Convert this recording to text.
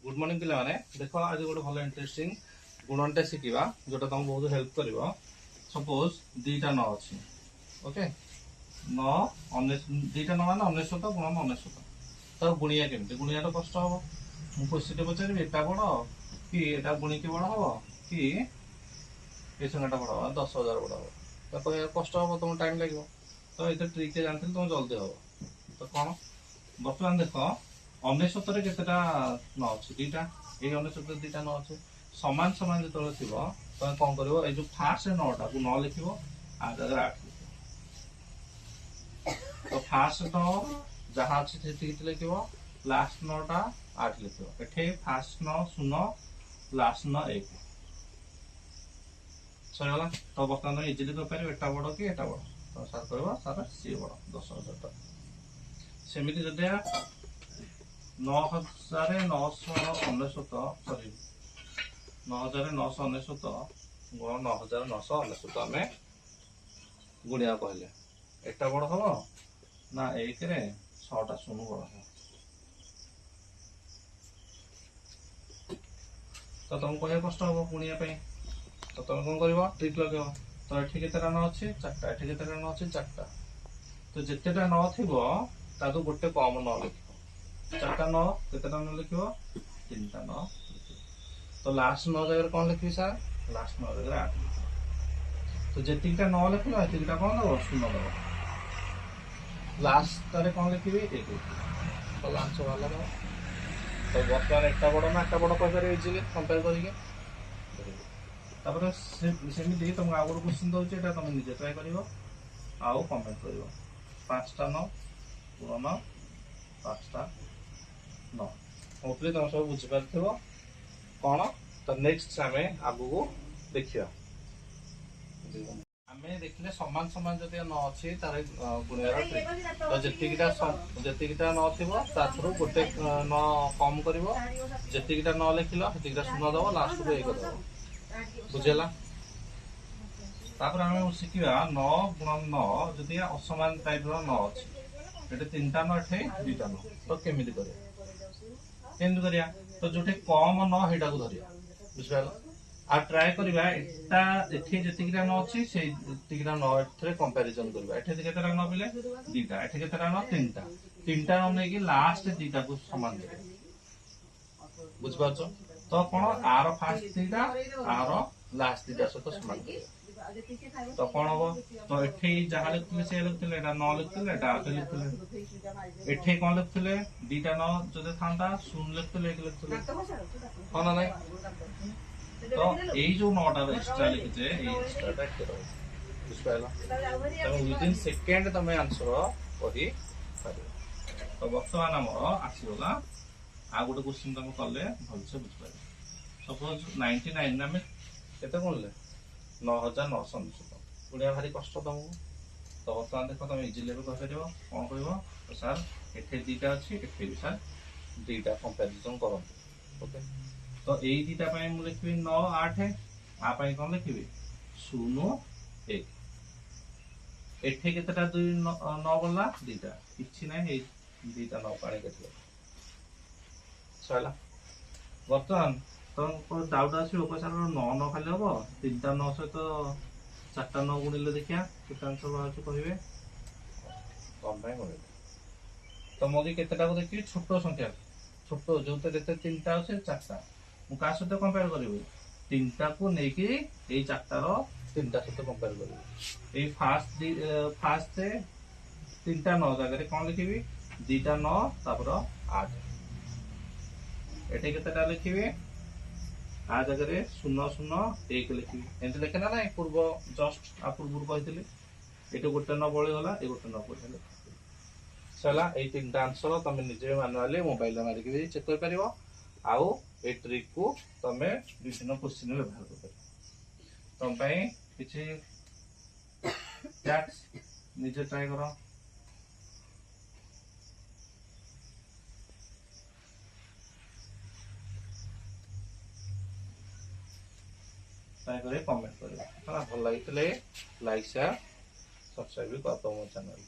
Good morning पिला माने देख आज गोटे भल इंटरेस्टिंग गुणनटे शिखा जोटा तुम बहुत हेल्प कर सपोज दीटा न अच्छी ओके न दीटा न मान 19 गुणन 19 तो गुणिया केमती गुणिया तो कष्ट हम मुझे क्वेश्चन पचारि एटा बड़ कि एटा गुणिकी बड़ हम कि ये संख्याटा बड़ हम 10,000 बड़ हम तो कह कष्ट हम तुम टाइम लगे तो ये ट्रिक जानते तुम जल्दी हम तो कौन बर्तमान देख 19 केतेटा न अच्छे दीटा ये 19 दीटा न अच्छे सामान सामान जो थी तुम कौन कर जो फास्ट 9टा को 9 लिख आ जगह 8 लिख तो फास्ट 9 जहाँ अच्छे से लिख लास्ट 9टा 8 लिख एठे फास्ट 9 0 लास्ट 9 1 सरीगला तो बर्तमान इजिली कर एटा बड़ कि एटा बड़ तो सार कर सार सी बड़ 10,000 टका सेमती जदि 9,919 सॉरी 9,919 गुण 9,919 आम गुणिया कहले एटा बड़ हम ना 1 रे 6टा 0 बड़ हम तो तुमको कह कष्ट हम गुणिया तो तुम कौन कर ट्रिक लगे तो ये केतेटा न अच्छे 4टा ये केतेटा न अच्छे 4टा तो जितेटा न थी ताकू गोटे कम न लिख 4टा 9 केतेटा न लिख 3टा 9 तो लास्ट 9 जगह कौन लिखी सर लास्ट 9 जगह 8 लिख तो जितटा 9 लिख एतिकटा कौन दब 0 दब लास्ट तारे कौन लिखी 1 लिख तो आंसर वाला दब तो बर्तमान एटा बड़ ना एटा बड़ कह इजिली कंपेयर करके सेमती तुमको आउ गोटे क्वेश्चन दूसरी ये तुम निजे ट्राए कर आउ कमेंट कर 5टा 9 गुणन 5टा 9 होपली तुम सब बुझीपार कौन तो नेक्स्ट आम आगू देखिए आम देखिले सामान सामान जब न अच्छी तार गुणियार ट्रिक तो जीटा न थो गोटे न कम कर जीटा न लिखिल से 0 दब लास्ट को 1 दब बुझेगा आम शिखा 9 गुणन 9 जदि असमान टाइप न अच्छी ये 3टा 9 एठे 2टा 9 तो केमी कर तो जो कम न हेटा को धरिया बुझिपार आ ट्राए करवा एटा एठी जतिकिटा न अच्छी से तिकिटा न एथरे कंपैरिजन करबा एठी केतेटा न बिले 2टा एठी केतेटा न 3टा 3टा न नै कि लास्ट 2टा को समान दे बुझिपार तो कौन आर फास्ट 2टा आर लास्ट 2टा सहित समान तो कौन हम तो एठी जहाँ लिखुले से लिखुले एटा न लिखुले एटा 8 लिखुले एठी कौन लिखुले 2टा 9 जदि थांता 0 लिखुले 1 लिखुले कौन नै तो यही जो 9टा एक्स्ट्रा लिखिचे ए एक्स्ट्राटा के रहो बुझपाइला तो विदिन सेकेंड तमे आंसर कहि पारिबो तो वर्तमान हमर आसीगला आ गोटे क्वेश्चन तुम कले भलसे बुझपाइल सपोज 99 आम केते गुणले 9,919 गुणिया भारी कष्ट तुमको तो बर्तमान देख तुम इजिली भी कह कौन कह तो सार एठे 2टा अच्छी एठे भी सार 2टा कंपैरिजन करते ओके तो यही 2टा मुझे लिखी 9 8 आप कौन लिखी 0 1 एठे केतेटा 2 9 गला 2टा किछि ना 2टा 9 पानी केते सला बर्तमान तुम डाउट आसो सार 9 न खाली हम 3टा 9 सहित 4टा 9 गुणिले देखिया केते आंसर बाहर कहिबे कम पाई गुणिले तो मोदी केतेटा को देखि छोट संख्या छोट जो 3टा আছে 4टा मु का सहित कंपेयर करिवि 3टा को नेकी ए 4टार 3टा सहित कंपेयर करिवि ए फास्ट से 3टा 9 जगह कौन लिखिबि 2टा 9 तापर 8 एटे केतेटा लिखिबि आ जगह 0 0 1 लिखिबि एंते लिखे ना पूर्व जस्ट आ पूर्व कहितली एटे गोटे न बळी गला ए गोटे न पडले चला ए 3टा आंसर तुम निजे मैनुअली मोबाइल मारिक भी चेक कर परिबो आउ ए ट्रिक को तमे विभिन्न क्वेश्चन व्यवहार कर परिबो तुम पई किछि टैक्स निजे ट्राई करो ट्राई करे कमेंट करिबो भल लागितले लाइक शेयर सब्सक्राइब कर दो मो चैनल।